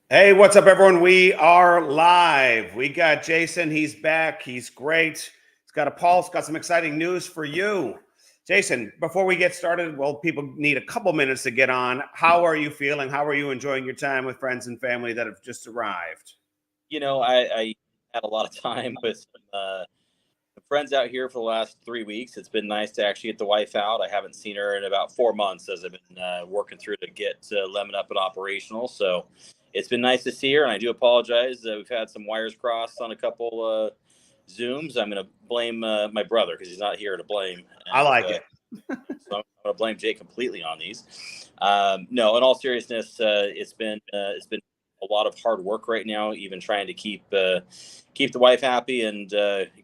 Hey, what's up, everyone? We are live. We got Jason. He's back. He's great. He's got a pulse, got some exciting news for you. Jason, before we get started, well, people need a couple minutes to get on. How are you feeling? How are you enjoying your time with friends and family that have just arrived? I had a lot of time with some friends out here for the last 3 weeks. It's been nice to actually get the wife out. I haven't seen her in about 4 months as I've been working through to get Lemon up and operational. So it's been nice to see her, and I do apologize. We've had some wires crossed on a couple Zooms. I'm going to blame my brother because he's not here to blame. I And like it. so I'm going to blame Jake completely on these. No, in all seriousness, it's been a lot of hard work right now, even trying to keep the wife happy and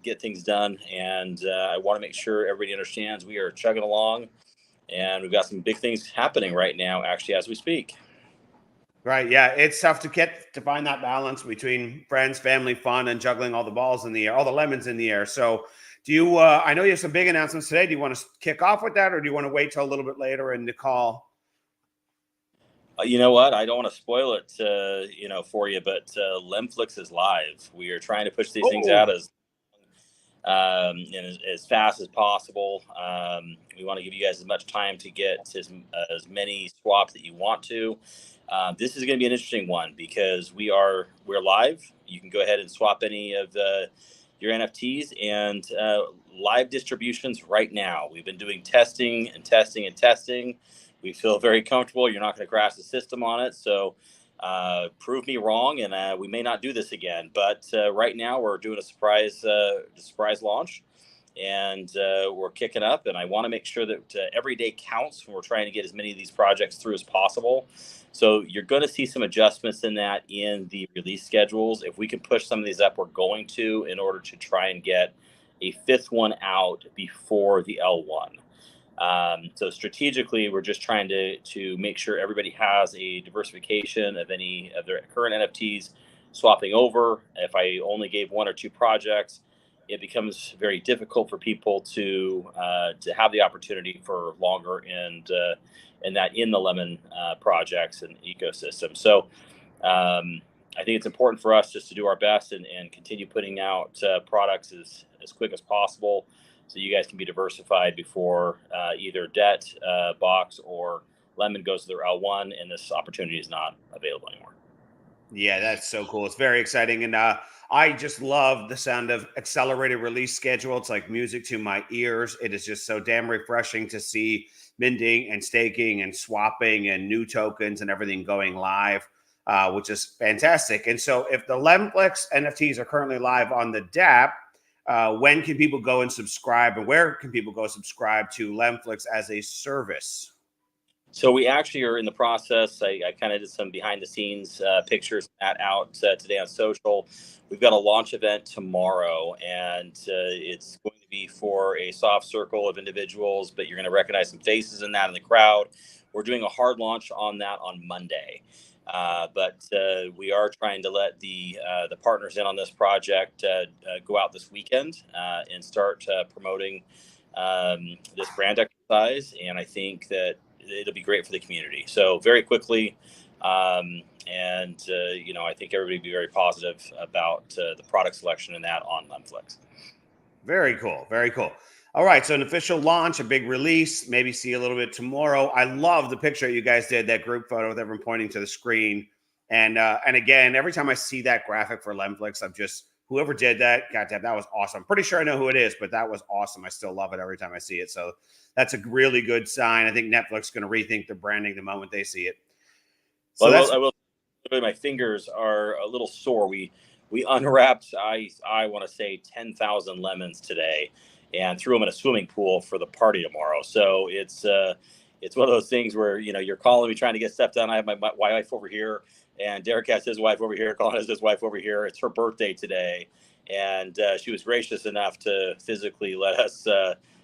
get things done. And I want to make sure everybody understands we are chugging along, and we've got some big things happening right now, actually, as we speak. Right. Yeah. It's tough to find that balance between friends, family, fun, and juggling all the balls in the air, all the lemons in the air. So, do you, I know you have some big announcements today. Do you want to kick off with that, or do you want to wait till a little bit later in the call? You know what? I don't want to spoil it, for you, but Lemflix is live. We are trying to push these things Oh, out as fast as possible. We want to give you guys as much time to get as many swaps that you want to. This is going to be an interesting one because we're live. You can go ahead and swap any of your NFTs and live distributions right now. We've been doing testing and testing and testing. We feel very comfortable. You're not going to crash the system on it. So prove me wrong, and we may not do this again. But right now, we're doing a surprise launch, and we're kicking up. And I want to make sure that every day counts when we're trying to get as many of these projects through as possible. So you're going to see some adjustments in that in the release schedules. If we can push some of these up, we're going to in order to try and get a fifth one out before the L1. So strategically, we're just trying to make sure everybody has a diversification of any of their current NFTs swapping over. If I only gave one or two projects, it becomes very difficult for people to have the opportunity for longer and that in the Lemon projects and ecosystem. So I think it's important for us just to do our best and continue putting out products as quick as possible so you guys can be diversified before either debt box or Lemon goes to their L1 and this opportunity is not available anymore. yeah, that's so cool. It's very exciting. And I just love the sound of accelerated release schedule. It's like music to my ears. It is just so damn refreshing to see minting and staking and swapping and new tokens and everything going live, which is fantastic. And so, if the Lemflex NFTs are currently live on the DApp, when can people go and subscribe, and where can people go subscribe to Lemflex as a service? So we actually are in the process. I kind of did some behind the scenes pictures that out today on social. We've got a launch event tomorrow, and it's going to be for a soft circle of individuals, but you're going to recognize some faces in that in the crowd. We're doing a hard launch on that on Monday. But we are trying to let the partners in on this project go out this weekend and start promoting this brand exercise. And I think that it'll be great for the community. So very quickly, I think everybody will be very positive about the product selection and that on Lemflix. Very cool. Very cool. All right. So an official launch, a big release, maybe see a little bit tomorrow. I love the picture you guys did, that group photo with everyone pointing to the screen. And again, every time I see that graphic for Lemflix, I'm just, whoever did that, goddamn, that was awesome. Pretty sure I know who it is, but that was awesome. I still love it every time I see it. So that's a really good sign. I think Netflix is going to rethink the branding the moment they see it. So Well, that's I will. My fingers are a little sore. We unwrapped. I want to say 10,000 lemons today, and threw them in a swimming pool for the party tomorrow. So it's one of those things where you're calling me trying to get stuff done. I have my wife over here, and Derek has his wife over here. Colin has his wife over here. It's her birthday today, and she was gracious enough to physically let us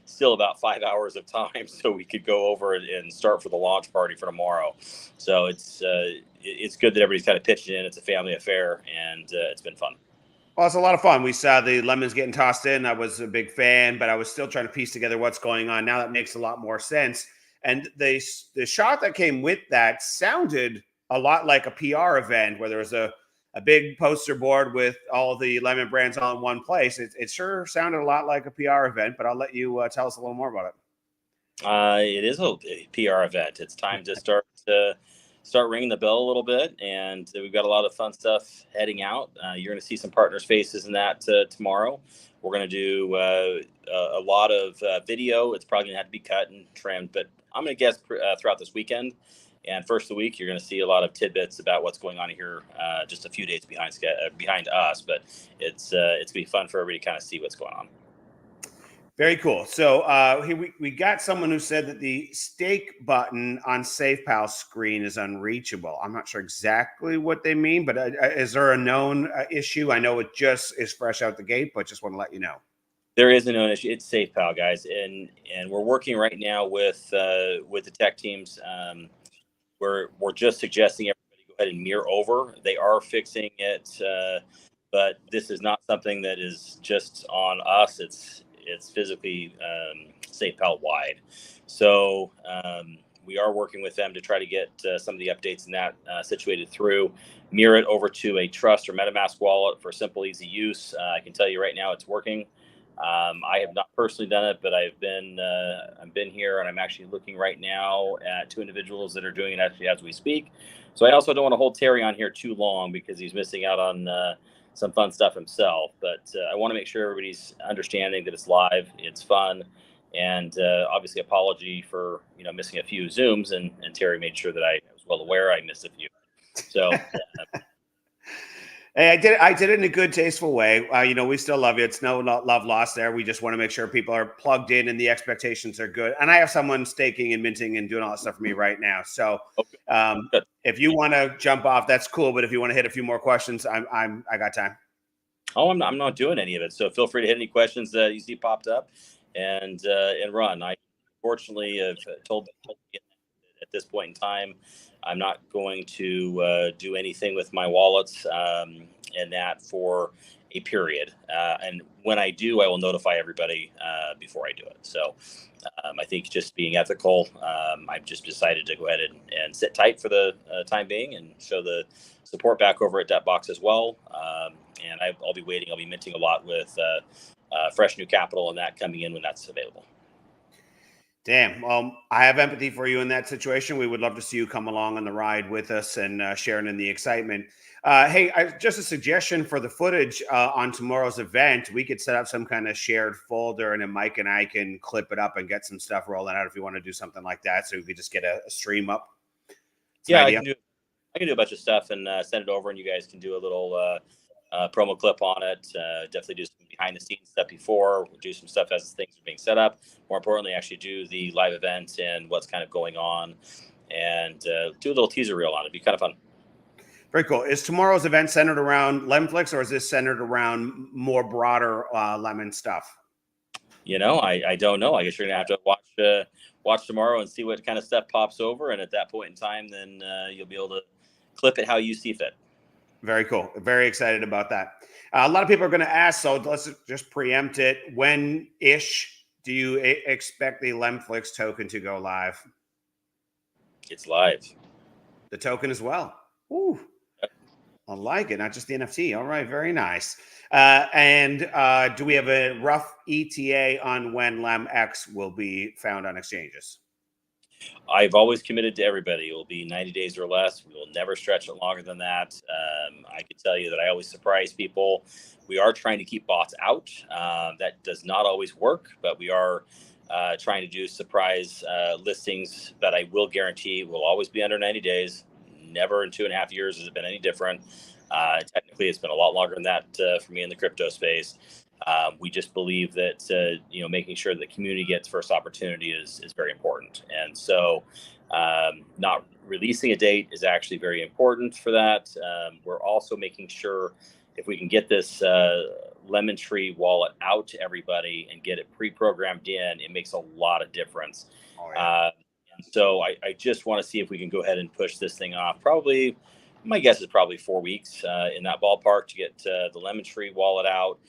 still about 5 hours of time so we could go over and start for the launch party for tomorrow. So it's good that everybody's kind of pitching in. It's a family affair, and it's been fun. Well, it's a lot of fun. We saw the lemons getting tossed in. I was a big fan, but I was still trying to piece together what's going on. Now that makes a lot more sense. And the shot that came with that sounded a lot like a PR event where there's a big poster board with all the lemon brands all in one place. It sure sounded a lot like a PR event, but I'll let you tell us a little more about it. It is a PR event. It's time to start ringing the bell a little bit, and we've got a lot of fun stuff heading out. You're going to see some partners' faces in that tomorrow. We're going to do a lot of video. It's probably going to have to be cut and trimmed, but I'm going to guess throughout this weekend and first of the week, you're going to see a lot of tidbits about what's going on here. Just a few days behind us, but it's going to be fun for everybody to kind of see what's going on. Very cool. So here we got someone who said that the stake button on SafePal screen is unreachable. I'm not sure exactly what they mean, but is there a known issue? I know it just is fresh out the gate, but just want to let you know. There is a known issue. It's SafePal, guys, and we're working right now with the tech teams. We're just suggesting everybody go ahead and mirror over. They are fixing it, but this is not something that is just on us. It's physically SafePal wide. So we are working with them to try to get some of the updates in that situated through. Mirror it over to a Trust or MetaMask wallet for simple, easy use. I can tell you right now it's working. I have not personally done it, but I've been here, and I'm actually looking right now at two individuals that are doing it actually as we speak. So I also don't want to hold Terry on here too long because he's missing out on some fun stuff himself. But I want to make sure everybody's understanding that it's live, it's fun, and obviously apology for missing a few Zooms, and Terry made sure that I was well aware I missed a few. So. Hey, I did it in a good, tasteful way. We still love you. It's no love lost there. We just want to make sure people are plugged in and the expectations are good. And I have someone staking and minting and doing all that stuff for me right now. So if you want to jump off, that's cool. But if you want to hit a few more questions, I got time. Oh, I'm not doing any of it. So feel free to hit any questions that you see popped up and run. I fortunately have told at this point in time, I'm not going to do anything with my wallets and that for a period. And when I do, I will notify everybody before I do it. So I think just being ethical, I've just decided to go ahead and sit tight for the time being and show the support back over at Debtbox as well. And I'll be waiting. I'll be minting a lot with fresh new capital and that coming in when that's available. Damn. Well, I have empathy for you in that situation. We would love to see you come along on the ride with us and sharing in the excitement. Hey, just a suggestion for the footage on tomorrow's event. We could set up some kind of shared folder, and then Mike and I can clip it up and get some stuff rolling out if you want to do something like that. So we could just get a stream up. Yeah, I can do a bunch of stuff and send it over, and you guys can do a little promo clip on it. Definitely do some behind the scenes stuff before. We'll do some stuff as things are being set up. More importantly, actually do the live event and what's kind of going on, and do a little teaser reel on it. It'd be kind of fun. Very cool. Is tomorrow's event centered around Lemflix, or is this centered around more broader Lemon stuff? I don't know. I guess you're gonna have to watch tomorrow and see what kind of stuff pops over, and at that point in time, then you'll be able to clip it how you see fit. Very cool. Very excited about that. A lot of people are going to ask, so let's just preempt it. When-ish do you expect the Lemflix token to go live? It's live. The token as well. Ooh, I like it. Not just the NFT. All right. Very nice. And do we have a rough ETA on when LemX will be found on exchanges? I've always committed to everybody. It will be 90 days or less. We will never stretch it longer than that. I can tell you that I always surprise people. We are trying to keep bots out. That does not always work, but we are trying to do surprise listings that I will guarantee will always be under 90 days. Never in 2.5 years has it been any different. Technically, it's been a lot longer than that for me in the crypto space. We just believe that making sure the community gets first opportunity is very important, and so not releasing a date is actually very important for that. We're also making sure if we can get this Lemon Tree wallet out to everybody and get it pre-programmed in, it makes a lot of difference. Oh, yeah. And so I just want to see if we can go ahead and push this thing off. Probably, my guess is probably 4 weeks in that ballpark to get the Lemon Tree wallet out.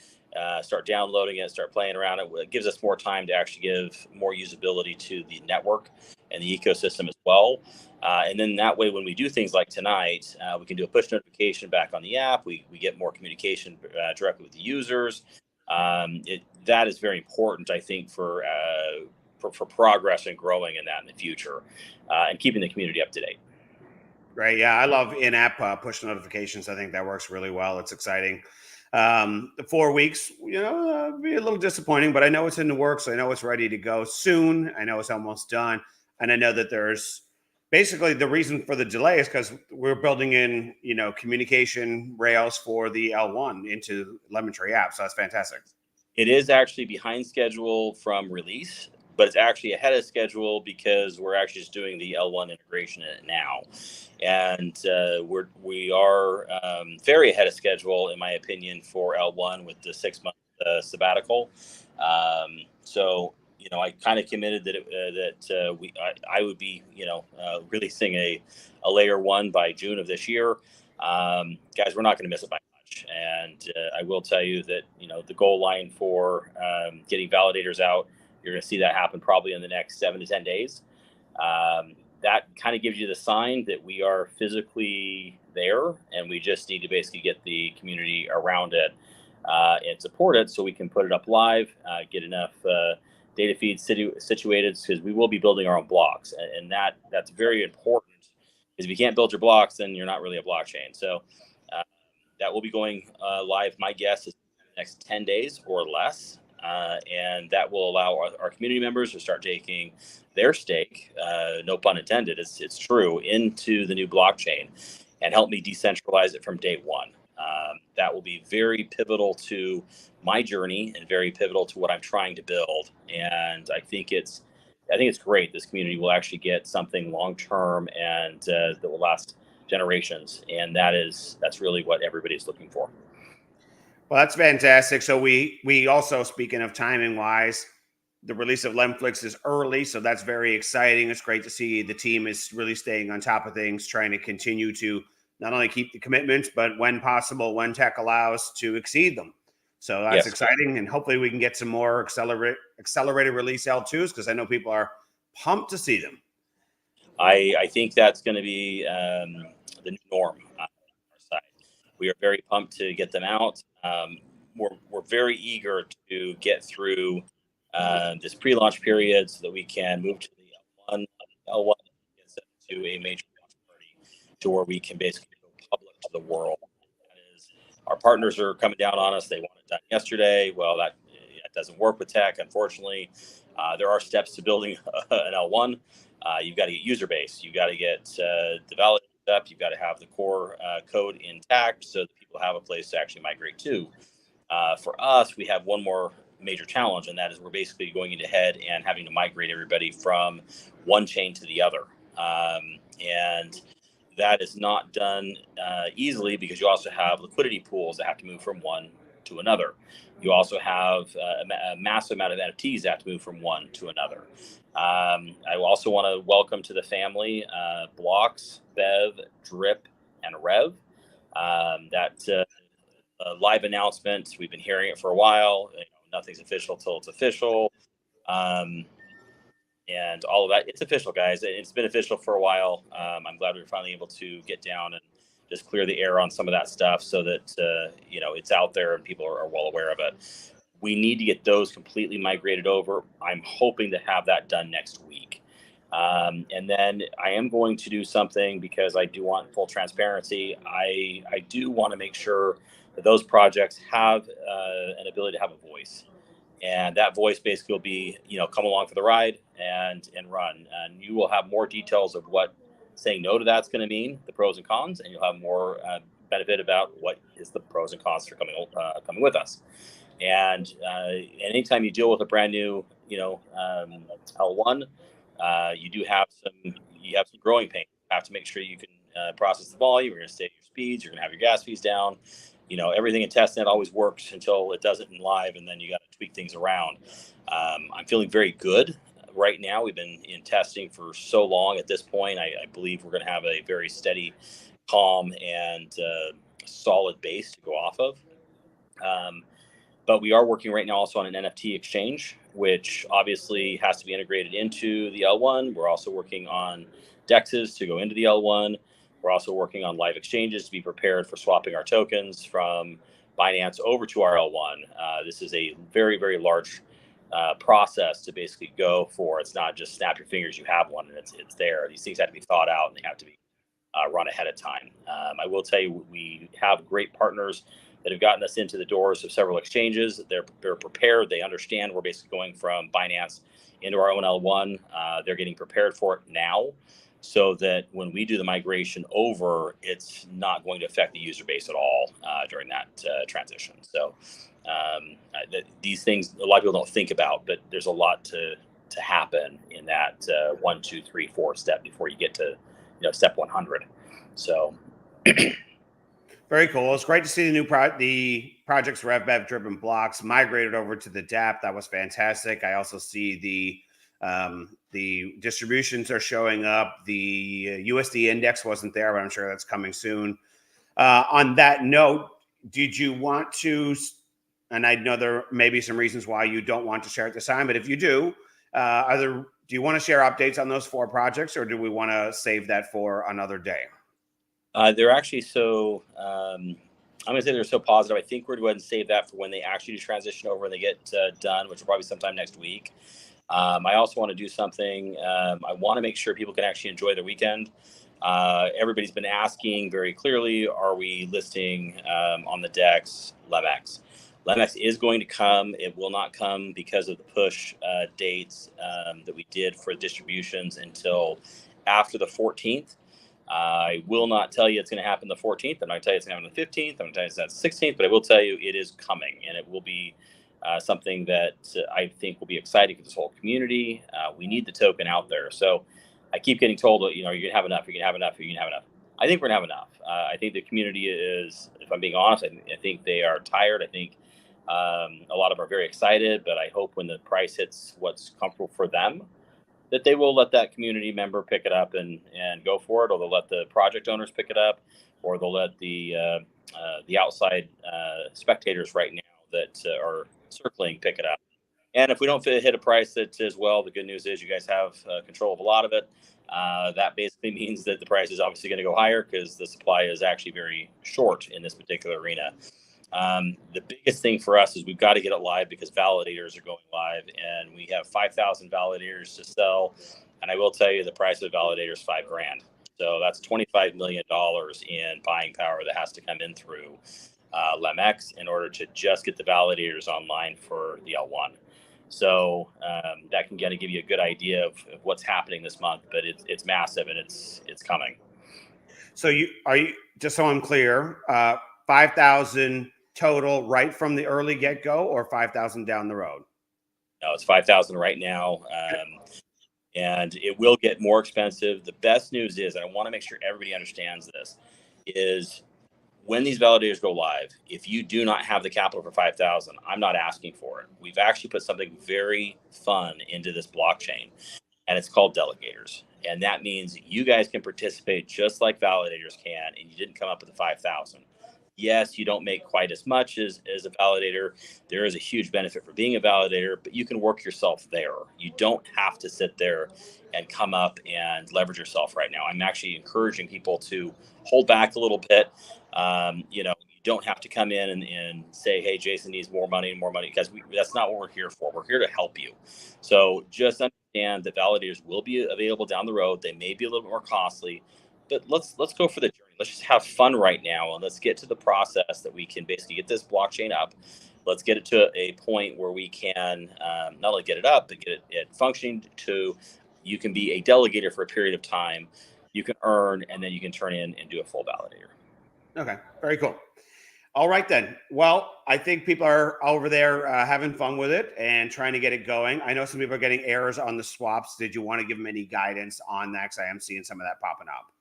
Start downloading it, start playing around it. It gives us more time to actually give more usability to the network and the ecosystem as well. And then that way, when we do things like tonight, we can do a push notification back on the app. We get more communication directly with the users. That is very important, I think, for progress and growing in that in the future, and keeping the community up to date. Right. Yeah, I love in-app push notifications. I think that works really well. It's exciting. The 4 weeks, be a little disappointing, but I know it's in the works. I know it's ready to go soon. I know it's almost done, and I know that there's basically the reason for the delay is because we're building in, communication rails for the L1 into Lemon Tree app. So that's fantastic. It is actually behind schedule from release, but it's actually ahead of schedule because we're actually just doing the L1 integration in it now, and we are very ahead of schedule, in my opinion, for L1 with the 6-month sabbatical. So I kind of committed that I would be releasing a layer 1 by June of this year. Guys, we're not going to miss it by much, and I will tell you that the goal line for getting validators out, you're going to see that happen probably in the next 7 to 10 days. That kind of gives you the sign that we are physically there, and we just need to basically get the community around it and support it so we can put it up live, get enough data feeds situated, because we will be building our own blocks, and that's very important, because if you can't build your blocks, then you're not really a blockchain. So that will be going live. My guess is the next 10 days or less. And that will allow our community members to start taking their stake, no pun intended, it's true, into the new blockchain and help me decentralize it from day one. That will be very pivotal to my journey and very pivotal to what I'm trying to build. And I think it's great. This community will actually get something long term and that will last generations. And that's really what everybody's looking for. Well, that's fantastic. So we also, speaking of timing wise, the release of Lemflix is early, so that's very exciting. It's great to see the team is really staying on top of things, trying to continue to not only keep the commitments, but when possible, when tech allows, to exceed them. So that's exciting, and hopefully we can get some more accelerated release L2s, because I know people are pumped to see them. I think that's going to be the new norm on our side. We are very pumped to get them out. We're very eager to get through this pre-launch period so that we can move to the L1 to a major launch party, to where we can basically go public to the world. That is, our partners are coming down on us. They want it done yesterday. Well, that doesn't work with tech, unfortunately. There are steps to building an L1. You've got to get user base. You've got to get the validator up. You've got to have the core code intact so that people have a place to actually migrate to. For us, we have one more major challenge, and that is we're basically going ahead and having to migrate everybody from one chain to the other. And that is not done easily, because you also have liquidity pools that have to move from one to another. You also have a massive amount of NFTs that have to move from one to another. I also want to welcome to the family Blocks, Bev, Drip, and Rev. That live announcement, we've been hearing it for a while. Nothing's official till it's official. And all of that, it's official, guys. It's been official for a while. I'm glad we were finally able to get down and just clear the air on some of that stuff, so that it's out there and people are well aware of it. We need to get those completely migrated over. I'm hoping to have that done next week. And then I am going to do something, because I do want full transparency. I do want to make sure that those projects have an ability to have a voice. And that voice basically will be, come along for the ride and run. And you will have more details of what saying no to that's going to mean, the pros and cons, and you'll have more benefit about what is the pros and cons for coming with us. And anytime you deal with a brand new, L1, you have some growing pains. You have to make sure you can process the volume. You're going to stay at your speeds. You're going to have your gas fees down. Everything in testnet always works until it doesn't in live, and then you got to tweak things around. I'm feeling very good right now. We've been in testing for so long. At this point, I believe we're going to have a very steady, calm, and solid base to go off of. But we are working right now also on an NFT exchange which obviously has to be integrated into the L1. We're also working on DEXs to go into the L1. We're also working on live exchanges to be prepared for swapping our tokens from Binance over to our L1. This is a very, very large process to basically go for. It's not just snap your fingers, you have one, and it's there. These things have to be thought out, and they have to be run ahead of time. I will tell you, we have great partners that have gotten us into the doors of several exchanges. They're prepared. They understand we're basically going from Binance into our own L1. They're getting prepared for it now, so that when we do the migration over, it's not going to affect the user base at all during that transition. So these things a lot of people don't think about, but there's a lot to happen in that 1, 2, 3, 4 step before you get to step 100. So very cool. It's great to see the projects RevBev driven blocks migrated over to the DApp. That was fantastic. I also see the distributions are showing up. The USD index wasn't there, but I'm sure that's coming soon. On that note, did you want to, and I know there may be some reasons why you don't want to share at this time, but if you do, do you want to share updates on those 4 projects, or do we want to save that for another day? They're actually so, I'm going to say they're so positive. I think we're going to go ahead and save that for when they actually do transition over and they get done, which will probably sometime next week. I also want to do something. I want to make sure people can actually enjoy their weekend. Everybody's been asking very clearly, are we listing on the DEX LEMX? LEMX is going to come. It will not come because of the push dates that we did for distributions until after the 14th. I will not tell you it's going to happen the 14th. I'm not going to tell you it's going to happen the 15th. I'm going to tell you it's the 16th, but I will tell you it is coming, and it will be something that I think will be exciting for this whole community. We need the token out there. So I keep getting told, you're going to have enough, you're going to have enough, you're going to have enough. I think we're going to have enough. I think the community is, if I'm being honest, I think they are tired. I think a lot of them are very excited, but I hope when the price hits what's comfortable for them, that they will let that community member pick it up and go for it, or they'll let the project owners pick it up, or they'll let the outside spectators right now that are circling pick it up. And if we don't hit a price that is, well, the good news is you guys have control of a lot of it. That basically means that the price is obviously going to go higher because the supply is actually very short in this particular arena. The biggest thing for us is we've got to get it live because validators are going live, and we have 5,000 validators to sell. And I will tell you the price of a validator is $5,000. So that's $25 million in buying power that has to come in through LEMX in order to just get the validators online for the L1. So that can kind of give you a good idea of what's happening this month, but it's massive and it's coming. So just so I'm clear, 5,000 total right from the early get-go, or 5,000 down the road? No, it's 5,000 right now. And it will get more expensive. The best news is, and I want to make sure everybody understands this, is when these validators go live, if you do not have the capital for 5,000, I'm not asking for it. We've actually put something very fun into this blockchain, and it's called delegators. And that means you guys can participate just like validators can, and you didn't come up with the 5,000. Yes, you don't make quite as much as a validator. There is a huge benefit for being a validator, but you can work yourself there. You don't have to sit there and come up and leverage yourself right now. I'm actually encouraging people to hold back a little bit. You don't have to come in and say, hey, Jason needs more money, because that's not what we're here for. We're here to help you. So just understand that validators will be available down the road. They may be a little bit more costly, but let's go for the journey. Let's just have fun right now, and let's get to the process that we can basically get this blockchain up. Let's get it to a point where we can not only get it up, but get it functioning to, you can be a delegator for a period of time, you can earn, and then you can turn in and do a full validator. Okay, very cool. All right then. Well, I think people are over there having fun with it and trying to get it going. I know some people are getting errors on the swaps. Did you want to give them any guidance on that? Because I am seeing some of that popping up.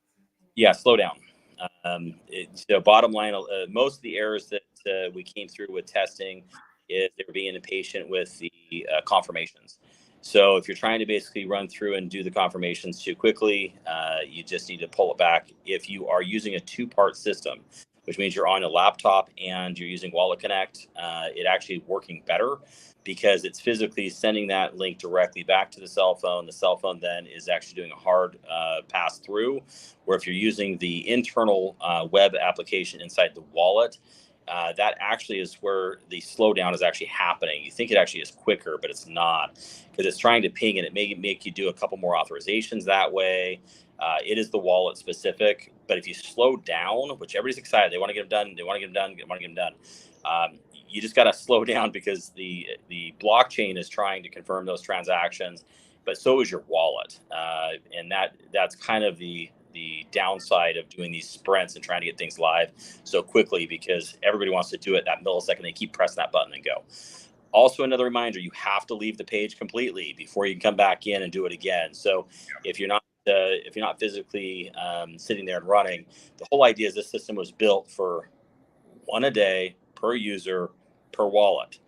Yeah, slow down. So bottom line, most of the errors that we came through with testing is they were being impatient with the confirmations. So if you're trying to basically run through and do the confirmations too quickly, you just need to pull it back. If you are using a 2-part system, which means you're on a laptop and you're using Wallet Connect, it actually working better because it's physically sending that link directly back to the cell phone. The cell phone then is actually doing a hard pass through, where if you're using the internal web application inside the wallet, that actually is where the slowdown is actually happening. You think it actually is quicker, but it's not, because it's trying to ping and it may make you do a couple more authorizations that way. It is the wallet specific, but if you slow down, which everybody's excited, they want to get them done, they want to get them done, they want to get them done. You just got to slow down because the blockchain is trying to confirm those transactions, but so is your wallet, and that's kind of the downside of doing these sprints and trying to get things live so quickly, because everybody wants to do it that millisecond. They keep pressing that button and go. Also, another reminder: you have to leave the page completely before you can come back in and do it again. So if you're not physically sitting there and running, the whole idea is this system was built for one a day per user per wallet.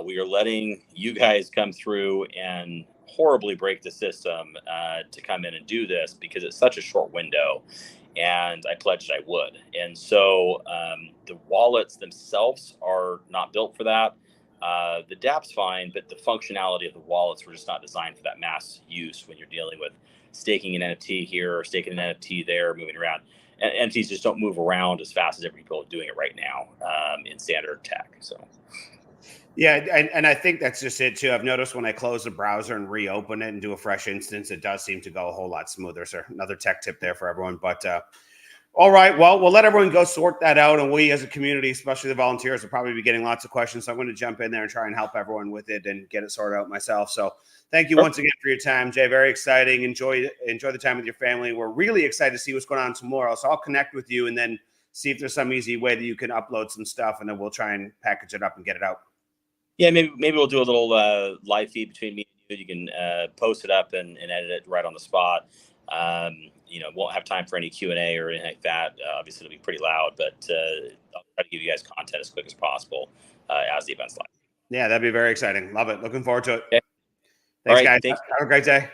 We are letting you guys come through and horribly break the system to come in and do this because it's such a short window, and I pledged I would. And so the wallets themselves are not built for that. The dApp's fine, but the functionality of the wallets were just not designed for that mass use when you're dealing with staking an NFT here or staking an NFT there, moving around. And NFTs just don't move around as fast as every people are doing it right now in standard tech. So. Yeah, and I think that's just it too. I've noticed when I close the browser and reopen it and do a fresh instance, it does seem to go a whole lot smoother. So another tech tip there for everyone. But all right, well, we'll let everyone go sort that out, and we as a community, especially the volunteers, will probably be getting lots of questions. So I'm going to jump in there and try and help everyone with it and get it sorted out myself. So thank you once again for your time, Jay. Very exciting. Enjoy the time with your family. We're really excited to see what's going on tomorrow. So I'll connect with you and then see if there's some easy way that you can upload some stuff, and then we'll try and package it up and get it out. Yeah, maybe we'll do a little live feed between me and you. You can post it up and edit it right on the spot. Won't have time for any Q&A or anything like that. Obviously, it'll be pretty loud, but I'll try to give you guys content as quick as possible as the event's live. Yeah, that'd be very exciting. Love it. Looking forward to it. Okay. Thanks, right, guys. thanks. Have a great day.